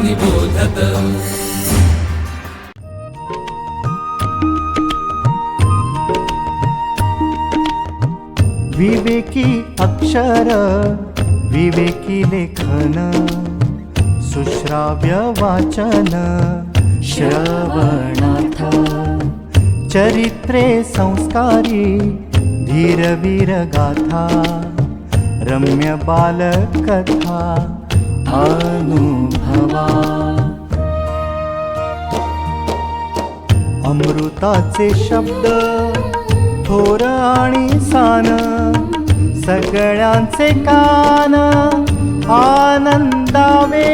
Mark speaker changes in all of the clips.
Speaker 1: निबोधत।
Speaker 2: विवेकी अक्षर विवेकी लेखन सुश्राव्य वाचन श्रवणार्थ चरित्रे संस्कारी धीरवीर गाथा रम्य बालकथा अनुभवा अमृताचे शब्द थोर आणि सान सगळ्यांचे कान आनंदावे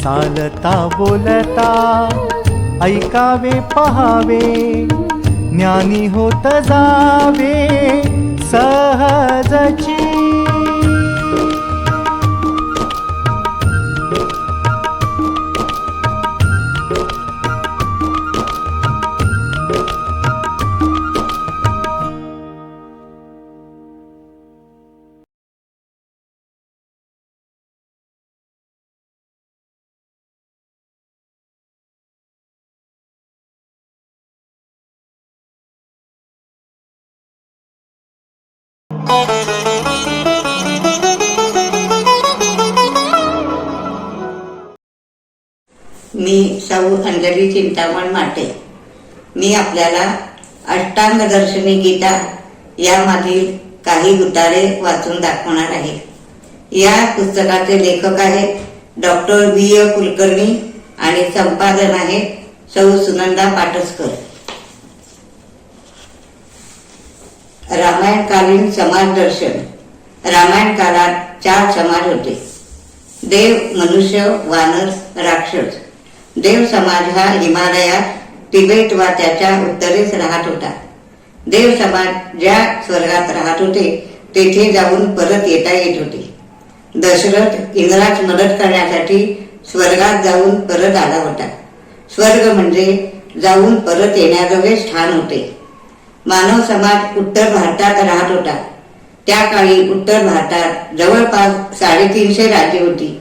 Speaker 2: चालता बोलता ऐकावे पहावे ज्ञानी होत जावे सहजची।
Speaker 3: मी सौ अंजली चिंतामण माटे। मी आपल्याला अष्टांग दर्शनी गीता यामधील काही उतारे वाचून दाखवणार आहे। या पुस्तकाचे लेखक आहेत डॉक्टर बी.ए. कुलकर्णी आणि संपादन आहे सौ सुनंदा पाटसकर। रामायणकालीन समाज दर्शन। रामायण काळात 4 समाज होते, देव, मनुष्य, वानर, राक्षस। देव समाज हा हिमालयात तिबेट व त्याच्या उत्तरेस राहत होता। देव समाज ज्या स्वर्गात राहत होते तेथे जाऊन परत येता येत होते। दशरथ इंद्रास मदत करण्यासाठी स्वर्गात जाऊन परत आला होता। स्वर्ग म्हणजे जाऊन परत येण्याजोगे स्थान होते। मानव समाज उत्तर भारतात राहत होता। त्या काळी उत्तर भारतात जवळपास 350 राज्ये होती।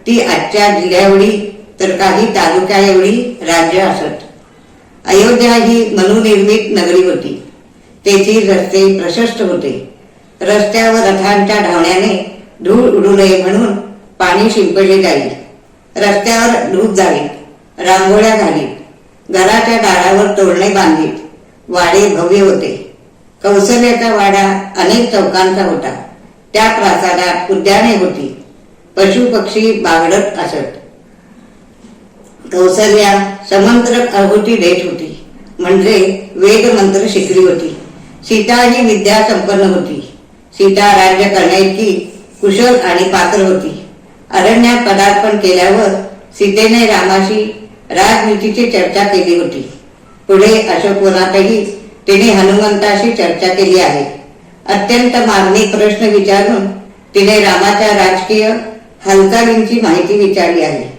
Speaker 3: ती आजच्या जिल्ह्याएवढी तर काही तालुक्या एवढी राज्य असत। अयोध्या ही मनुनिर्मित नगरी होती। तेथील रस्ते प्रशस्त होते। रस्त्यावर रथांच्या धावण्याने धूळ उडू नये म्हणून पाणी शिंपडले जाईल। रस्त्यावर धूप जाळीत, रांगोळ्या घालीत, घराच्या दारावर तोरणे बांधीत। वाडे भव्य होते। कौसल्याचा वाडा अनेक चौकांचा होता। त्या प्रासादात उद्याने होती। पशु पक्षी बागडत असत। कौसल्या समंत्रक आहुती देत होती, म्हणजे वेद मंत्र शिकली होती। सीता ही विद्या संपन्न होती। सीता राज्य करण्याइतकी कुशल आणि पात्र होती। अरण्यात पदार्पण केल्यावर सीतेने रामाशी राजनीतीची चर्चा केली होती। पुढे अशोकवनातही तिने हनुमंताशी चर्चा केली आहे। अत्यंत मार्मिक प्रश्न विचारून तिने रामाच्या राजकीय हालचालींची माहिती विचारली आहे।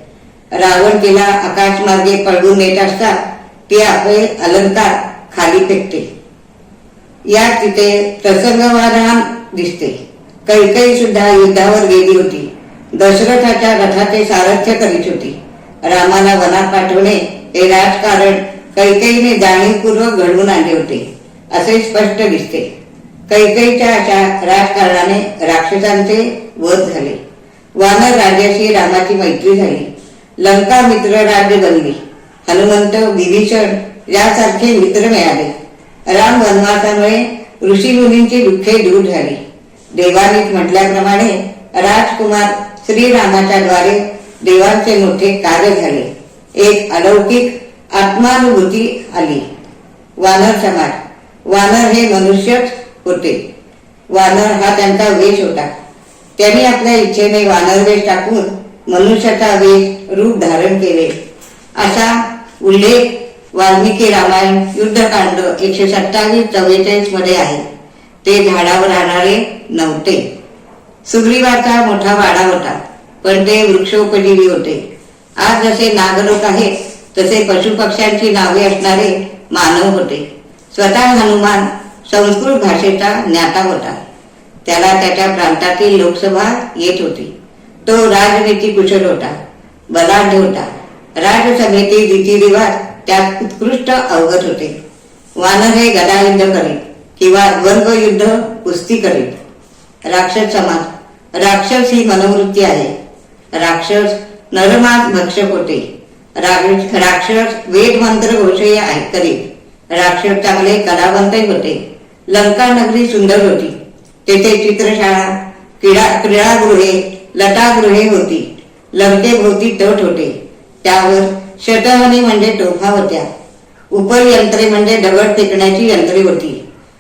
Speaker 3: रावण तिला आकाशमार्गे पळवून नेत असता ती आपले अलंकार खाली फेकते। यात तिथे प्रसंगवान दिसते। कैकेयी सुद्धा युद्धावर गेली होती। दशरथाच्या रथाचे सारथ्य करीत होती। रामाला वनात पाठवणे हे राजकारण कैकेयीने जाणीवपूर्वक घडवून आणले होते असे स्पष्ट दिसते। कैकेयीच्या अशा राजकारणाने राक्षसांचे वध झाले। वानर राज्याशी रामाची मैत्री झाली। लंका मित्र राज्य बनली। हनुमंत, विभीषण यासारखे मित्र मिळाले। राम वनवासामुळे ऋषीमुनींची दुःखे दूर झाली। देवानीत म्हटल्याप्रमाणे राजकुमार श्रीरामाच्या द्वारे देवांचे मोठे कार्य झाले। एक अलौकिक आत्मानुभूती आली। वानर समाज। वानर हे मनुष्यच होते। वानर हा त्यांचा वेश होता। त्यांनी आपल्या इच्छेने वानर वेश टाकून मनुष्याचा वेश रूप धारण केले असा उल्लेख वाल्मिकी रामायण युद्धकांड 127-44 मध्ये आहे। ते झाडावर राहणारे नव्हते। सुग्रीवाचा मोठा वाडा होता, पण ते वृक्षोपजीवी होते। आज जसे नागलोक आहेत तसे पशुपक्ष्यांची नावे असणारे मानव होते। स्वतः हनुमान संस्कृत भाषेचा ज्ञाता होता। त्याला त्याच्या प्रांतातील लोकसभा येत होती। तो राजनीती कुशल होता। बलाढ्य होता. राजसभेतील रीतिरिवाज त्यात उत्कृष्ट अवगत होते. वानर हे गदायुद्ध करीत किंवा द्वंद्वयुद्ध कुस्ती करीत. राक्षस समाज, राक्षस ही मनोवृत्ती आहे. राक्षस नरमास भक्षक होते. राक्षस वेद मंत्र घोषय करीत. राक्षस चांगले कलावंतही होते. लंका नगरी सुंदर होती. तेथे चित्रशाळा, क्रीडागृहे, लतागृहे होती. लंकेभोवती तट होते. त्यावर शतहनी म्हणजे तोफा होत्या. उपयंत्रे म्हणजे दगड फेकण्याची यंत्रे होती.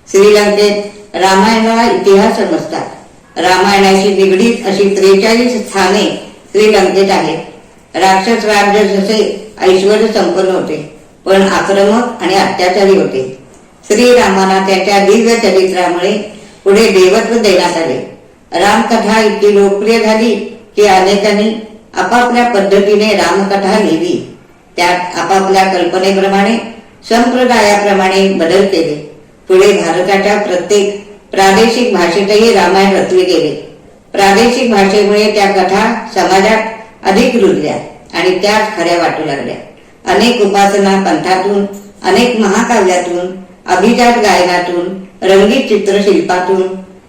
Speaker 3: श्रीलंकेत रामायणाला इतिहास समजतात. रामायणाशी निगडीत अशी 43 स्थाने श्रीलंकेत आहेत. राक्षस राज्य जसे ऐश्वर्य संपन्न होते, पण आक्रमक आणि अत्याचारी होते. श्रीरामाला त्याच्या दिव्य चरित्रामुळे पुढे देवत्व देण्यात आले. रामकथा इतकी लोकप्रिय झाली की अनेकांनी आपापल्या पद्धतीने रामकथा लिहिली. त्यात आपापल्या कल्पनेप्रमाणे, संप्रदायाप्रमाणे बदल केले. पुढे भारताच्या प्रत्येक प्रादेशिक भाषेतही रामायण रचले गेले. प्रादेशिक भाषेमुळे त्या कथा समाजात अधिक रुजल्या आणि त्याच खऱ्या वाटू लागल्या. अनेक उपासना पंथातून, अनेक महाकाव्यातून, अभिजात गायनातून, रंगीत चित्रशिल्पातून,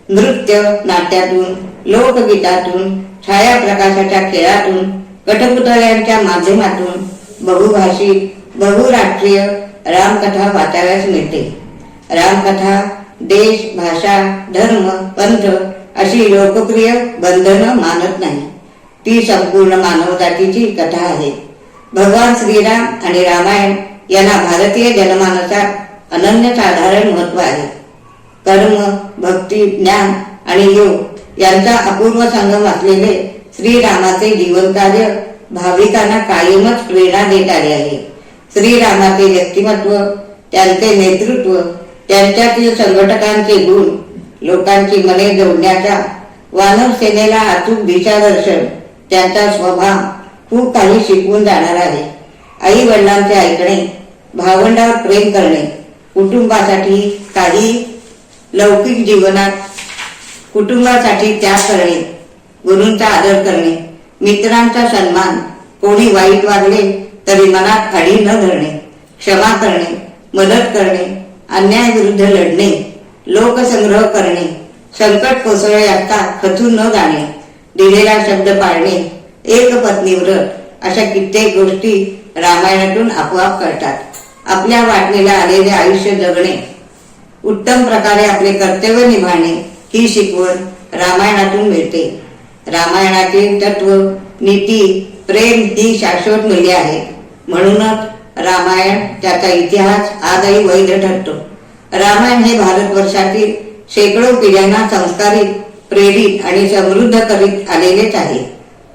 Speaker 3: नृत्य नाट्यातून, लोकगीतातून, छायाप्रकाशाच्या खेळातून, कठपुतळ्यांच्या माध्यमातून बहुभाषिक, बहुराष्ट्रीय रामकथा वाचाव्यास मिळते. रामकथा देश, भाषा, धर्म, पंथ अशी लोकप्रिय बंधनं मानत नाही. ती संपूर्ण मानवजातीची कथा आहे. भगवान श्रीराम आणि रामायण यांना भारतीय जनमानसात अनन्यसाधारण महत्व आहे. कर्म, भक्ती, ज्ञान आणि योग यांचा अपूर्व संगम असलेले श्रीरामाचे जीवनकार्य भाविकांना कायमच प्रेरणा देत आले आहे. श्रीरामाचे व्यक्तिमत्व, त्यांचे नेतृत्व, त्यांच्यातील संघटकांचे गुण, लोकांची मने जोडण्याचा, वानर सेनेला अचूक दिशादर्शन, त्यांचा स्वभाव खूप काही शिकवून जाणार आहे. आई वडिलांचे ऐकणे, भावंडावर प्रेम करणे, कुटुंबासाठी काही लौकिक जीवनात कुटुंबासाठी त्याग करणे, गुरूंचा आदर करणे, मित्रांचा सन्मान, कोणी वाईट वागले तरी मनात अडी न धरणे, क्षमा करणे, मदत करणे, अन्यायाविरुद्ध लढणे, लोकसंग्रह करणे, संकट कोसळले असता खचून न जाणे, दिलेला शब्द पाळणे, एक पत्नी व्रत अशा कित्येक गोष्टी रामायणातून आपोआप कळतात. आपल्या वाटणीला आलेले आयुष्य जगणे, उत्तम प्रकारे आपले कर्तव्य निभावणे ही शिकवण रामायणातून मिळते. रामायणातील तत्व, नीती, प्रेम ही शाश्वत मूल्ये आहेत. म्हणूनच रामायण, त्याचा इतिहास आजही वैध ठरतो. रामायण हे भारतवर्षातील शेकडो पिढ्यांना संस्कारित, प्रेरित आणि समृद्ध करीत आलेलेच आहे.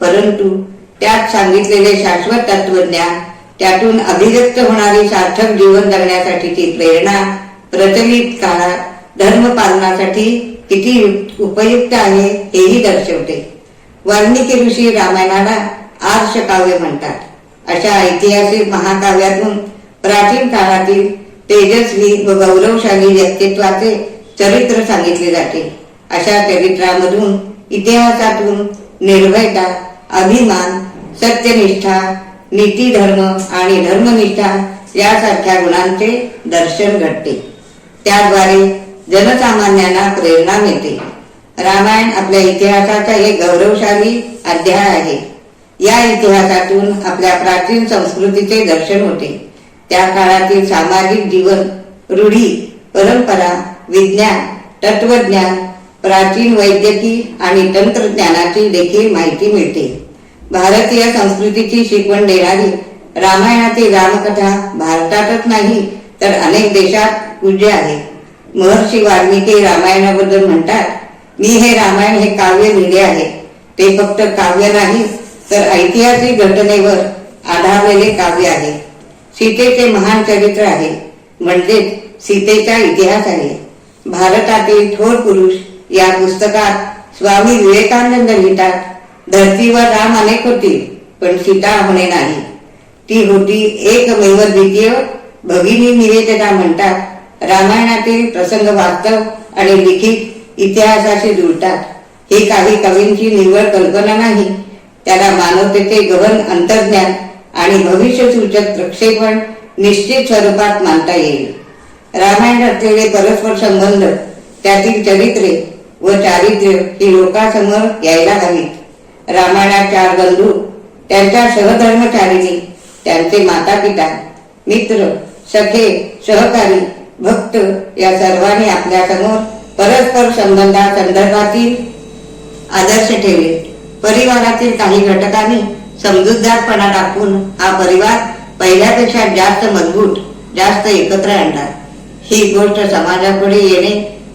Speaker 3: परंतु त्यात सांगितलेले शाश्वत तत्वज्ञान, त्यातून अभिव्यक्त होणारी सार्थक जीवन जगण्यासाठीची प्रेरणा प्रचलित काळात धर्म पालनासाठी किती उपयुक्त आहे हेही दर्शवते. वाल्मिकी ऋषी रामायणाला आर्ष काव्य म्हणतात. अशा ऐतिहासिक महाकाव्यातून प्राचीन काळातील तेजस्वी व गौरवशाली व्यक्तित्वाचे चरित्र सांगितले जाते. अशा चरित्रामधून, इतिहासातून निर्भयता, अभिमान, सत्यनिष्ठा, नीती, धर्म आणि धर्मनिष्ठा यासारख्या गुणांचे दर्शन घडते. त्याद्वारे जनसामान्यांना प्रेरणा मिळते. रामायण आपल्या इतिहासाचा एक गौरवशाली अध्याय आहे. या इतिहासातून आपल्या प्राचीन संस्कृतीचे दर्शन होते. त्या काळातील सामाजिक जीवन, रूढी, परंपरा, विज्ञान, तत्वज्ञान, प्राचीन वैद्यकीय आणि तंत्रज्ञानाची देखील माहिती मिळते. भारतीय संस्कृतीची शिकवण देणारी रामायणाची रामकथा भारतातच नाही तर अनेक देशात पूज्य आहे. महर्षी वाल्मिकी रामायणाबद्दल म्हणतात, मी हे रामायण हे काव्य लिहिले आहे. ते फक्त काव्य नाही तर ऐतिहासिक घटनेवर आधारलेले काव्य आहे. सीतेचे महान चरित्र आहे, म्हणजेच सीतेचा इतिहास आहे. भारतातील थोर पुरुष या पुस्तकात स्वामी विवेकानंद लिहितात, धरतीवर राम अनेक होतील पण सीता होणे नाही. ती होती एकमेव द्वितीय. भगिनी निवेदिता म्हणतात, रामायणातील प्रसंग वास्तव आणि लिखित इतिहासाशी जुळतात. ही काही कवींची निव्वळ कल्पना नाही, त्याला मानवतेचे गहन अंतर्ज्ञान आणि भविष्यसूचक प्रक्षेपण निश्चित स्वरूपात मानता येईल. रामायणात असलेले परस्पर संबंध, त्यातील चरित्रे व चारित्र्य ही लोकांसमोर यायला हवीत. रामायणात 4 बंधू, त्यांच्या सहधर्मचारिणी, त्यांचे माता पिता, मित्र, सखे, सहकारी, भक्त या सर्वांनी आपल्या समोर परस्पर संबंधासंदर्भातील आदर्श ठेवले. परिवारातील काही घटकांनी समजूतदारपणा दाखवून हा परिवार पहिल्यापेक्षा जास्त मजबूत, जास्त एकत्र आणला. ही गोष्ट समाजापुढे येणे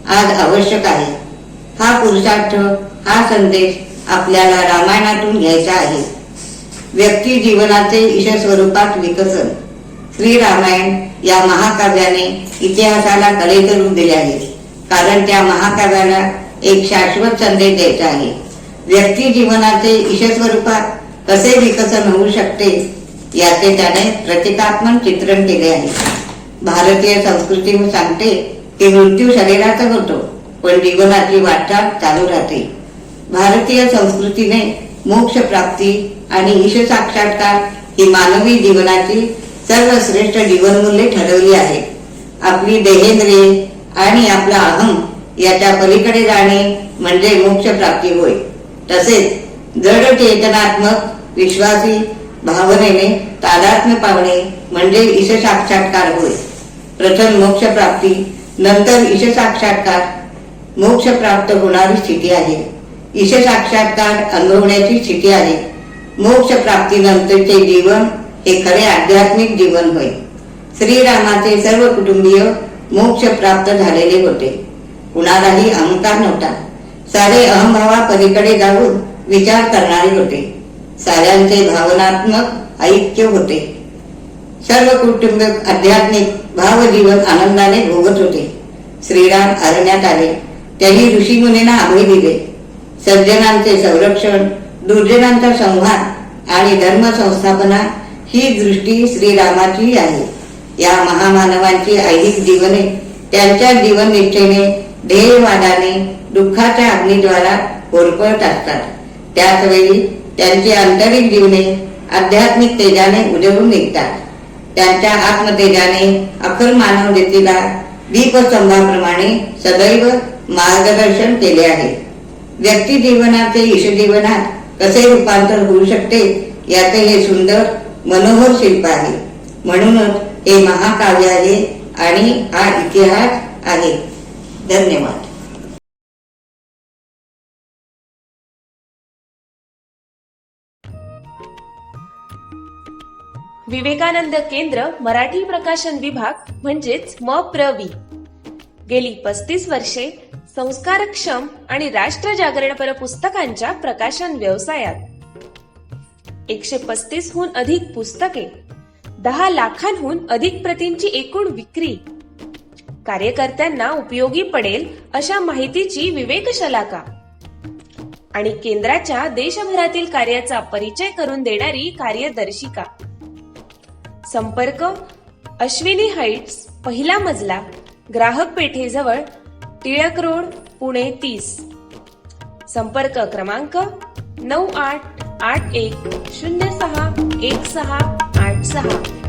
Speaker 3: आज आवश्यक आहे. हा पुरुषार्थ, हा संदेश आपल्याला रामायणातून घ्यायचा आहे. व्यक्ती जीवनाचे ईश स्वरूपात विकसन. श्री रामायण या महाकाव्याने इतिहासाला कलेचे रूप दिले आहे, कारण त्या महाकाव्याला एक शाश्वत संदेश द्यायचा आहे. व्यक्ती जीवनाचे ईश स्वरूपात कसे विकसन होऊ शकते याचे त्याने प्रतिकात्मक चित्रण केले आहे. भारतीय संस्कृती सांगते की मृत्यू शरीराचा होतो, पण जीवनाची वाटचाल चालू राहते. भारतीय संस्कृतीने मोक्ष प्राप्ती आणि ईश साक्षात्कार ही मानवी जीवनाची सर्वश्रेष्ठ जीवनमूल्ये ठरवली आहे. आपली देहेंद्रिये आणि आपला अहम याच्या पलीकडे जाणे म्हणजे मोक्ष प्राप्ती होय. तसेच दृढ चेतनात्मक विश्वासी भावनेने तादात्म्य पावणे म्हणजे ईश साक्षात्कार होय. प्रथम मोक्ष प्राप्ती, नंतर ईश साक्षात्कार मोक्ष प्राप्त होणारी स्थिती आहे. ईश साक्षात्कार अनुभवण्याची स्थिती आहे. मोक्ष प्राप्तीनंतरचे जीवन हे खरे आध्यात्मिक जीवन होय. श्रीरामाचे सर्व कुटुंबीय मोक्ष प्राप्त झालेले होते. कुणालाही अहंकार नव्हता. सारे अहंभावा पलीकडे जाऊन विचार करणारे होते. साऱ्यांचे भावनात्मक ऐक्य होते. सर्व कुटुंब आध्यात्मिक भावजीवन आनंदाने भोगत होते. श्रीराम अरण्यात आले. त्यांनी ऋषीमुनींना अभय दिले. सज्जनांचे संरक्षण, दुर्जनांचा संहार आणि धर्म संस्थापना ही दृष्टी श्रीरामाची आहे. या महामानवांची ऐहिक जीवने त्यांच्या जीवन निष्ठेने, ध्येयवादाने, दुःखाच्या अग्निद्वारा होरपळत असतात. त्याच वेळी त्यांची आंतरिक जीवने आध्यात्मिक तेजाने उजळून निघतात. त्यांच्या आत्मतेजाने अखर मानवतेला दीपस्तंभाप्रमाणे सदैव मार्गदर्शन केले आहे. व्यक्ती जीवनाचे ईश जीवनात कसे रूपांतर होऊ शकते याचे हे सुंदर मनोहर शिल्प आहे. म्हणूनच हे महाकाव्य आहे आणि हा इतिहास आहे. धन्यवाद.
Speaker 1: विवेकानंद केंद्र मराठी प्रकाशन विभाग म्हणजेच MPRV गेली 35 वर्षे संस्कारक्षम आणि राष्ट्रजागरणपर पुस्तकांच्या प्रकाशन व्यवसायात. 135 हून अधिक पुस्तके, 10 लाखांहून अधिक प्रतींची एकूण विक्री, कार्यकर्त्यांना उपयोगी पडेल अशा माहितीची विवेकशलाका आणि केंद्राच्या देशभरातील कार्याचा परिचय करून देणारी कार्यदर्शिका. संपर्क अश्विनी हाईट्स, पहिला मजला, ग्राहक पेठेजवळ, टिळक रोड, पुणे 30. संपर्क क्रमांक 9881061686.